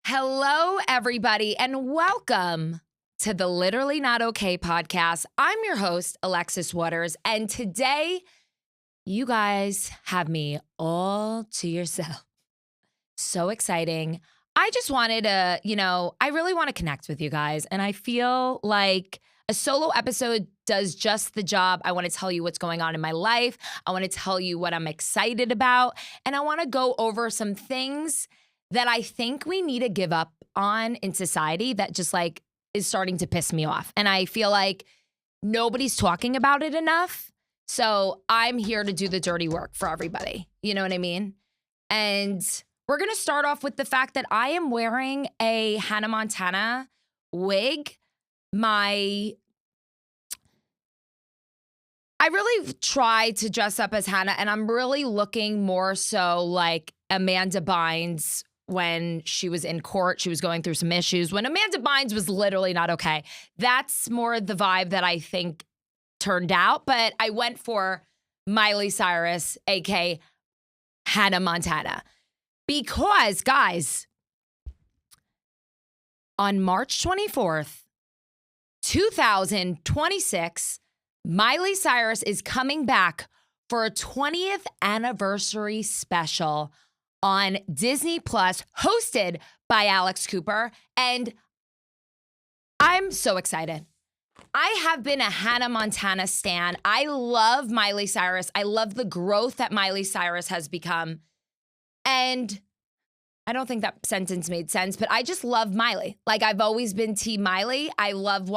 Hello, everybody, and welcome to the Literally Not Okay podcast. I'm your host, Alexis Waters, and today you guys have me all to yourself. So exciting. I just wanted to, I really want to connect with you guys, and I feel like a solo episode does just the job. I want to tell you what's going on in my life. I want to tell you what I'm excited about, and I want to go over some things that I think we need to give up on in society that just is starting to piss me off. And I feel like nobody's talking about it enough. So I'm here to do the dirty work for everybody. You know what I mean? And we're going to start off with the fact that I am wearing a Hannah Montana wig. I really try to dress up as Hannah, and I'm really looking more so like Amanda Bynes when she was in court. She was going through some issues when Amanda Bynes was literally not okay. That's more the vibe that I think turned out, but I went for Miley Cyrus, aka Hannah Montana, because guys, on March 24th, 2026, Miley Cyrus is coming back for a 20th anniversary special on Disney Plus, hosted by Alex Cooper, and I'm so excited. I have been a Hannah Montana stan. I love Miley Cyrus. I love the growth that Miley Cyrus has become, and I don't think that sentence made sense, but I just love Miley. Like, I've always been Team Miley. I loved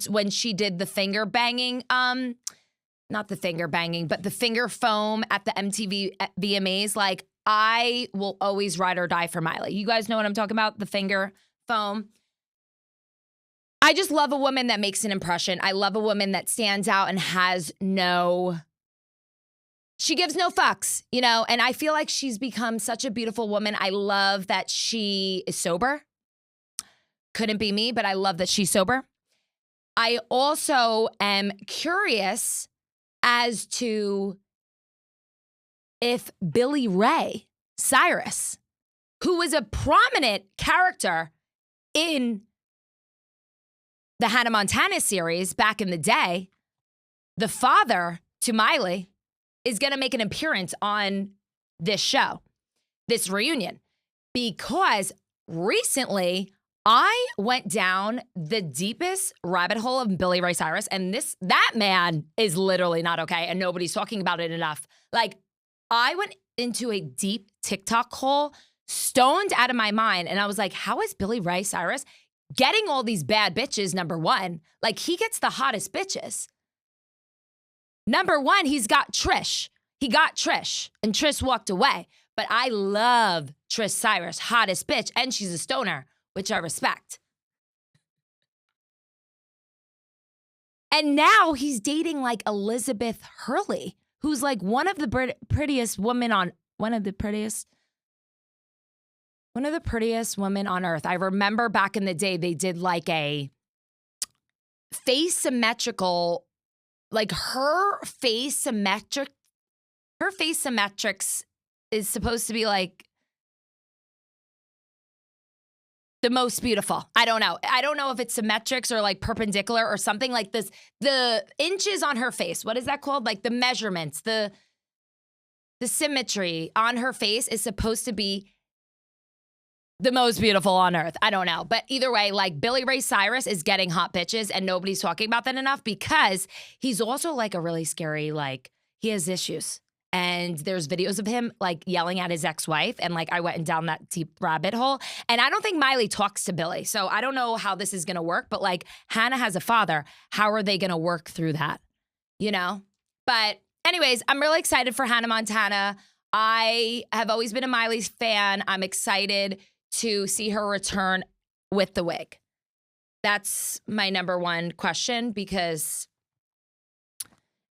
when she did the finger banging, not the finger banging, but the finger foam at the MTV VMAs. Like, I will always ride or die for Miley. You guys know what I'm talking about? The finger foam. I just love a woman that makes an impression. I love a woman that stands out and she gives no fucks, and I feel like she's become such a beautiful woman. I love that she is sober. Couldn't be me, but I love that she's sober. I also am curious as to if Billy Ray Cyrus, who was a prominent character in the Hannah Montana series back in the day, the father to Miley, is going to make an appearance on this show, this reunion, because recently I went down the deepest rabbit hole of Billy Ray Cyrus, and that man is literally not okay, and nobody's talking about it enough. Like, I went into a deep TikTok hole, stoned out of my mind, and I was like, how is Billy Ray Cyrus getting all these bad bitches, number one? Like, he gets the hottest bitches. Number one, he's got Trish. He got Trish, and Trish walked away. But I love Trish Cyrus, hottest bitch, and she's a stoner, which I respect. And now he's dating like Elizabeth Hurley, who's like one of the prettiest women on earth. I remember back in the day, they did like a face symmetrical, like her face symmetrics is supposed to be like the most beautiful. I don't know. I don't know if it's symmetrics or like perpendicular or something like this. The inches on her face, what is that called? Like the measurements, the symmetry on her face is supposed to be the most beautiful on earth. I don't know. But either way, like Billy Ray Cyrus is getting hot bitches and nobody's talking about that enough because he's also like a really scary, like he has issues. And there's videos of him like yelling at his ex-wife. And like I went down that deep rabbit hole. And I don't think Miley talks to Billy. So I don't know how this is going to work. But like Hannah has a father. How are they going to work through that? But anyways, I'm really excited for Hannah Montana. I have always been a Miley fan. I'm excited to see her return with the wig. That's my number one question but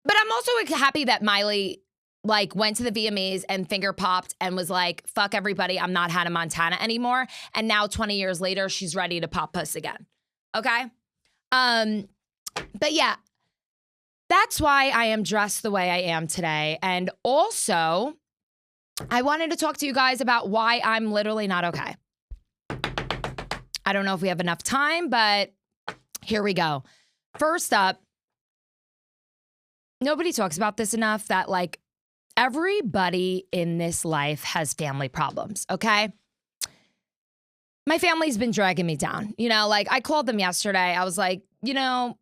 I'm also happy that Miley like went to the VMAs and finger popped and was like, fuck everybody, I'm not Hannah Montana anymore. And now 20 years later, she's ready to pop puss again. Okay? But yeah, that's why I am dressed the way I am today. And also, I wanted to talk to you guys about why I'm literally not okay. I don't know if we have enough time, but here we go. First up, nobody talks about this enough that like everybody in this life has family problems, okay? My family's been dragging me down. You know, like I called them yesterday. I was like, you know,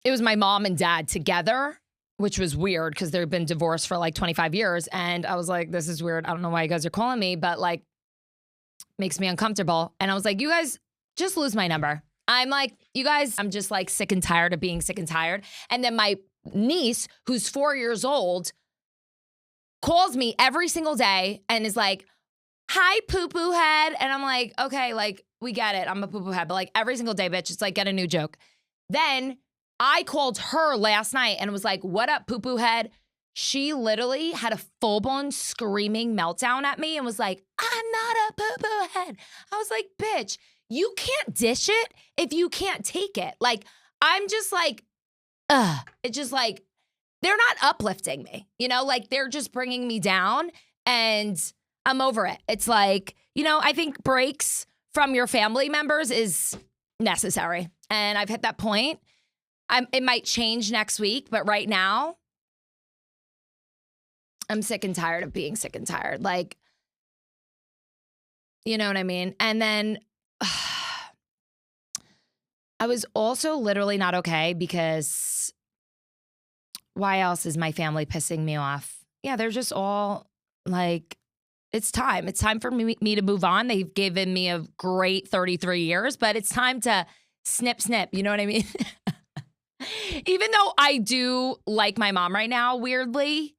it was my mom and dad together, which was weird because they've been divorced for like 25 years. And I was like, this is weird. I don't know why you guys are calling me, but like makes me uncomfortable. And I was like, you guys just lose my number. I'm like, you guys, I'm just like sick and tired of being sick and tired. And then my niece, who's 4 years old, calls me every single day and is like, hi, poo-poo head. And I'm like, okay, like, we get it. I'm a poo-poo head. But like every single day, bitch, it's like, get a new joke. Then I called her last night and was like, what up, poo-poo head? She literally had a full-blown screaming meltdown at me and was like, I'm not a poo-poo head. I was like, bitch, you can't dish it if you can't take it. Like, I'm just like, it's just like, they're not uplifting me, you know? Like, they're just bringing me down and I'm over it. It's like, you know, I think breaks from your family members is necessary. And I've hit that point. It might change next week, but right now, I'm sick and tired of being sick and tired. Like, you know what I mean? And then I was also literally not okay because why else is my family pissing me off? Yeah, they're just all like, it's time. It's time for me to move on. They've given me a great 33 years, but it's time to snip. You know what I mean? Even though I do like my mom right now, weirdly,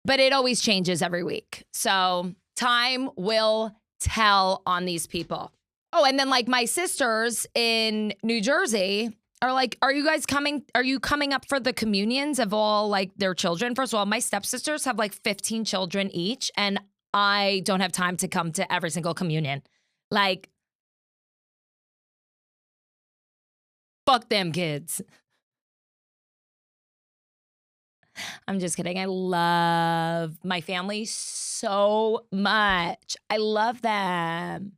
but it always changes every week. So time will tell on these people. Oh, and then like my sisters in New Jersey are like, are you coming up for the communions of all like their children? First of all, my stepsisters have like 15 children each, and I don't have time to come to every single communion. Like, fuck them kids. I'm just kidding. I love my family so much. I love them.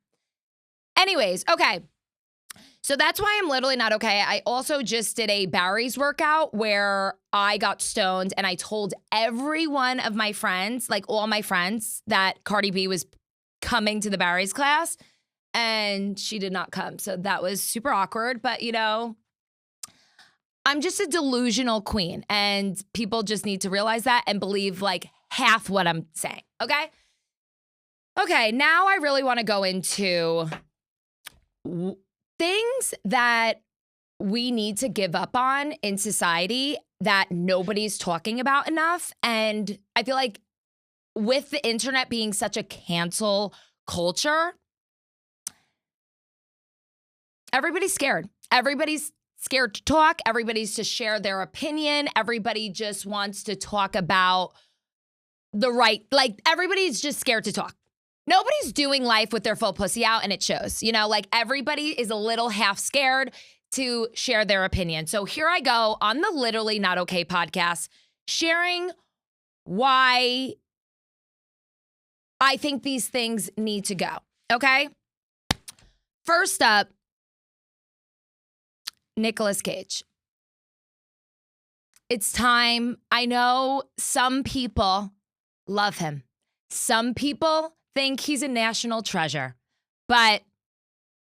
Anyways, okay. So that's why I'm literally not okay. I also just did a Barry's workout where I got stoned and I told every one of my friends, like all my friends, that Cardi B was coming to the Barry's class and she did not come. So that was super awkward. But, you know, I'm just a delusional queen and people just need to realize that and believe like half what I'm saying. Okay. Okay. Now I really want to go into things that we need to give up on in society that nobody's talking about enough. And I feel like with the internet being such a cancel culture, everybody's scared. Everybody's scared to talk. Everybody's to share their opinion. Everybody just wants to talk about the right, like everybody's just scared to talk. Nobody's doing life with their full pussy out and it shows, you know, like everybody is a little half scared to share their opinion. So here I go on the Literally Not Okay podcast, sharing why I think these things need to go. Okay. First up, Nicolas Cage. It's time. I know some people love him. Some people think he's a national treasure, but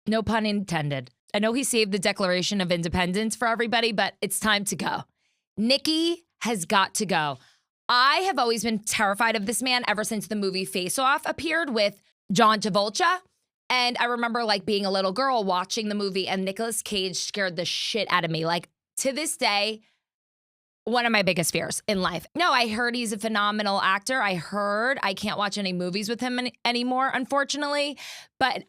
no pun intended. I know he saved the Declaration of Independence for everybody, but it's time to go. Nicky has got to go. I have always been terrified of this man ever since the movie Face Off appeared with John Travolta. And I remember like being a little girl watching the movie and Nicolas Cage scared the shit out of me. Like to this day, one of my biggest fears in life. No, I heard he's a phenomenal actor. I can't watch any movies with him anymore, unfortunately. But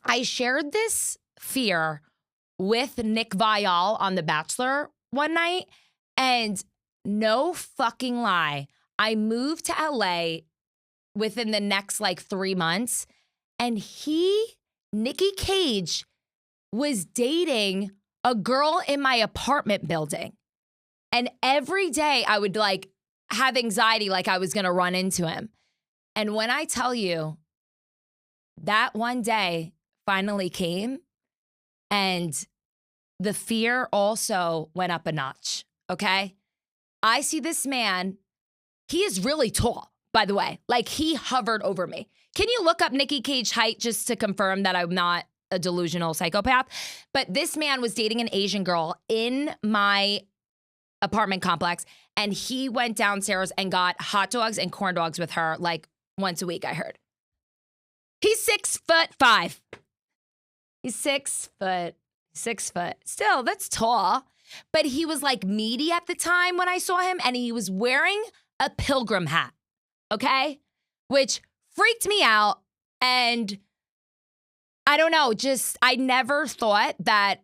I shared this fear with Nick Viall on The Bachelor one night. And no fucking lie, I moved to LA within the next like 3 months. And Nicky Cage, was dating a girl in my apartment building. And every day I would like have anxiety like I was going to run into him. And when I tell you that one day finally came, and the fear also went up a notch, okay? I see this man. He is really tall, by the way. Like, he hovered over me. Can you look up Nikki Cage height just to confirm that I'm not a delusional psychopath? But this man was dating an Asian girl in my apartment complex, and he went downstairs and got hot dogs and corn dogs with her like once a week, I heard. He's 6'5". He's 6 foot. Still, that's tall. But he was like meaty at the time when I saw him, and he was wearing a pilgrim hat, okay? Which freaked me out. And I don't know, I never thought that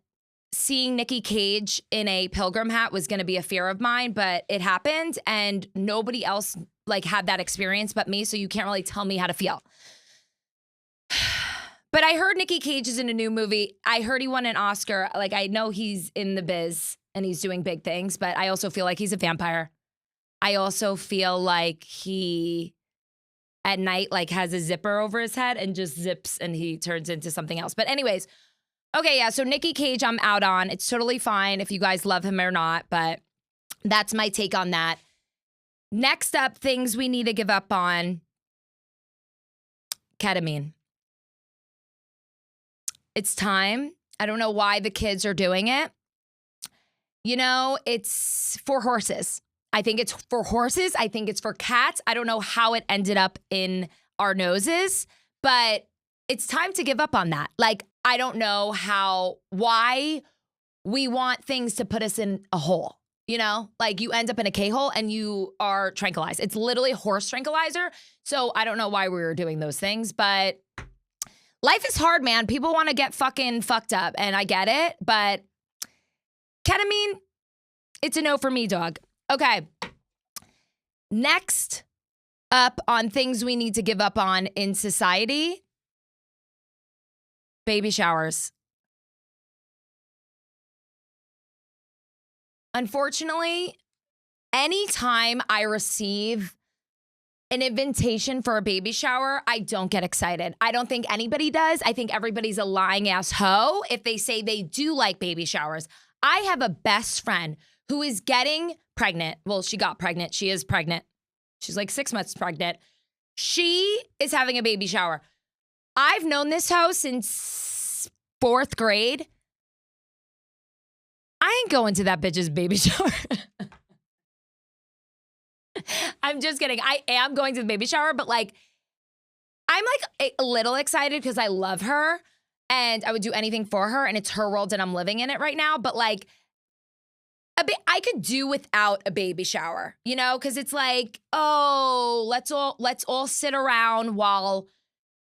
seeing Nikki Cage in a pilgrim hat was going to be a fear of mine, but it happened, and nobody else like had that experience but me, so you can't really tell me how to feel. But I heard Nikki Cage is in a new movie. I heard he won an Oscar. Like, I know he's in the biz and he's doing big things, but I also feel like he's a vampire. I also feel like he, at night, like has a zipper over his head and just zips and he turns into something else. But anyways, okay, yeah, so Nikki Cage I'm out on. It's totally fine if you guys love him or not, but that's my take on that. Next up, things we need to give up on. Ketamine. It's time. I don't know why the kids are doing it. You know, it's for horses. I think it's for horses. I think it's for cats. I don't know how it ended up in our noses, but it's time to give up on that. Like, I don't know why we want things to put us in a hole, you know? Like, you end up in a K-hole and you are tranquilized. It's literally a horse tranquilizer. So I don't know why we were doing those things, but life is hard, man. People want to get fucking fucked up, and I get it, but ketamine, it's a no for me, dog. Okay. Next up on things we need to give up on in society, baby showers. Unfortunately, anytime I receive an invitation for a baby shower, I don't get excited. I don't think anybody does. I think everybody's a lying ass hoe if they say they do like baby showers. I have a best friend who is getting pregnant. Well, she got pregnant. She is pregnant. She's like 6 months pregnant. She is having a baby shower. I've known this hoe since 4th grade. I ain't going to that bitch's baby shower. I'm just kidding. I am going to the baby shower, but like, I'm like a little excited because I love her and I would do anything for her, and it's her world and I'm living in it right now. But like, I could do without a baby shower, you know, because it's like, oh, let's all sit around while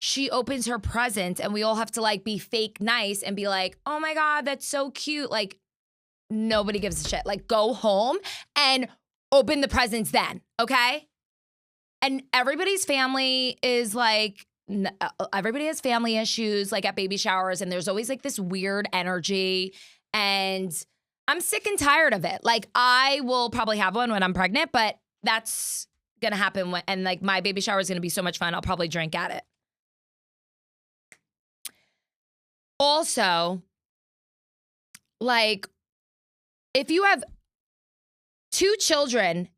she opens her present, and we all have to like be fake nice and be like, oh my God, that's so cute. Like, nobody gives a shit. Like, go home and open the presents then, okay? And everybody's family is like, everybody has family issues like at baby showers, and there's always like this weird energy, and I'm sick and tired of it. Like, I will probably have one when I'm pregnant, but that's gonna happen and like my baby shower is gonna be so much fun. I'll probably drink at it. Also, like, if you have 2 children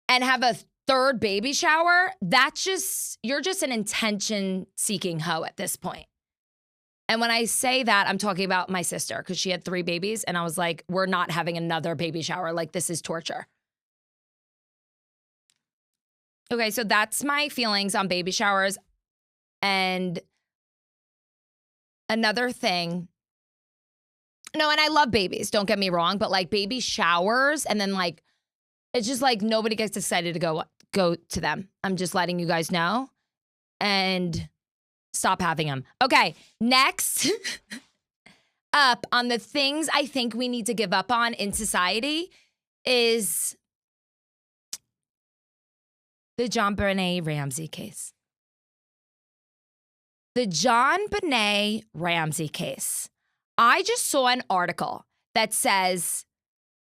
and have a 3rd baby shower, you're just an attention-seeking hoe at this point. And when I say that, I'm talking about my sister, because she had 3 babies, and I was like, we're not having another baby shower. Like, this is torture. Okay, so that's my feelings on baby showers. And another thing, no, and I love babies, don't get me wrong, but like baby showers, and then like, it's just like nobody gets excited to go to them. I'm just letting you guys know. And stop having them. Okay, next up on the things I think we need to give up on in society is the JonBenet Ramsey case. The JonBenet Ramsey case. I just saw an article that says,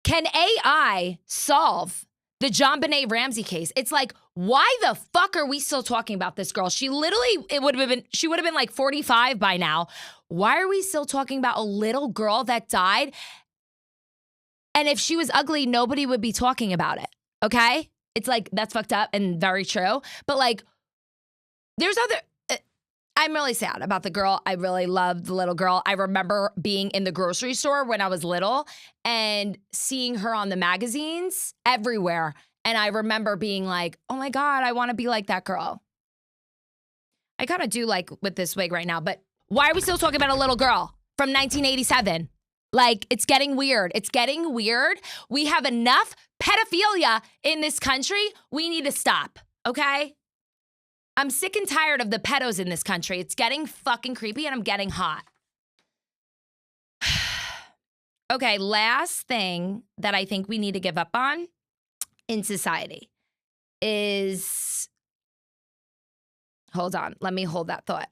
can AI solve The JonBenet Ramsey case. It's like, why the fuck are we still talking about this girl? She would have been like 45 by now. Why are we still talking about a little girl that died? And if she was ugly, nobody would be talking about it, okay? It's like, that's fucked up and very true. But like, there's other, I'm really sad about the girl. I really love the little girl. I remember being in the grocery store when I was little and seeing her on the magazines everywhere. And I remember being like, oh my God, I want to be like that girl. I kind of do like with this wig right now, but why are we still talking about a little girl from 1987? Like, it's getting weird. It's getting weird. We have enough pedophilia in this country. We need to stop, okay? I'm sick and tired of the pedos in this country. It's getting fucking creepy and I'm getting hot. Okay, last thing that I think we need to give up on in society is, hold on, let me hold that thought.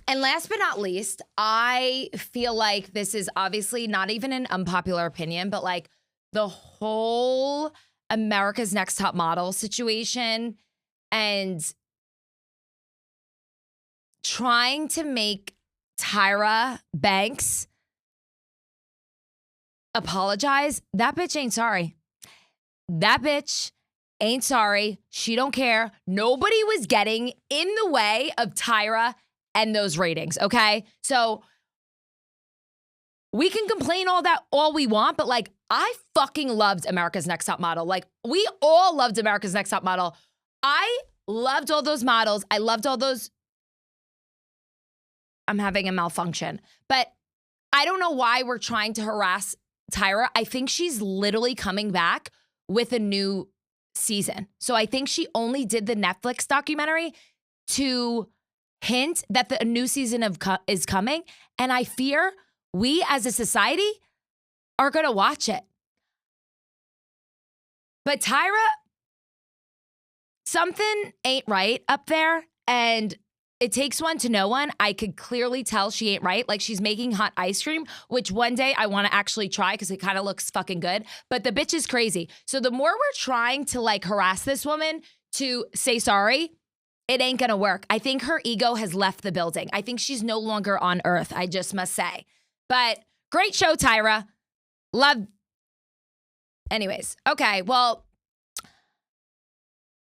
And last but not least, I feel like this is obviously not even an unpopular opinion, but like the whole America's Next Top Model situation and trying to make Tyra Banks apologize. That bitch ain't sorry. That bitch ain't sorry. She don't care. Nobody was getting in the way of Tyra and those ratings, okay? So we can complain all we want, but like, I fucking loved America's Next Top Model. Like, we all loved America's Next Top Model. I loved all those models. I loved all those. I'm having a malfunction, but I don't know why we're trying to harass Tyra. I think she's literally coming back with a new season. So I think she only did the Netflix documentary to hint that a new season is coming. And I fear we as a society are going to watch it. But Tyra, something ain't right up there. And it takes one to know one. I could clearly tell she ain't right. Like, she's making hot ice cream, which one day I want to actually try because it kind of looks fucking good. But the bitch is crazy. So the more we're trying to like harass this woman to say sorry, it ain't gonna work. I think her ego has left the building. I think she's no longer on earth, I just must say. But great show, Tyra. Love. Anyways, okay, well,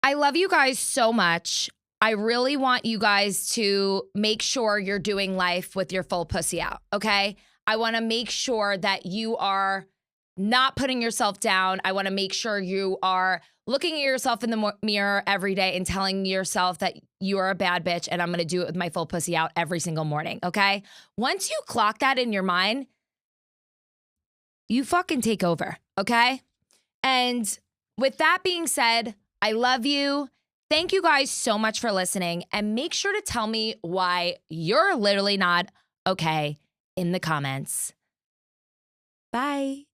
I love you guys so much. I really want you guys to make sure you're doing life with your full pussy out, okay? I want to make sure that you are not putting yourself down. I want to make sure you are looking at yourself in the mirror every day and telling yourself that you are a bad bitch and I'm going to do it with my full pussy out every single morning, okay? Once you clock that in your mind, you fucking take over, okay? And with that being said, I love you. Thank you guys so much for listening, and make sure to tell me why you're literally not okay in the comments. Bye.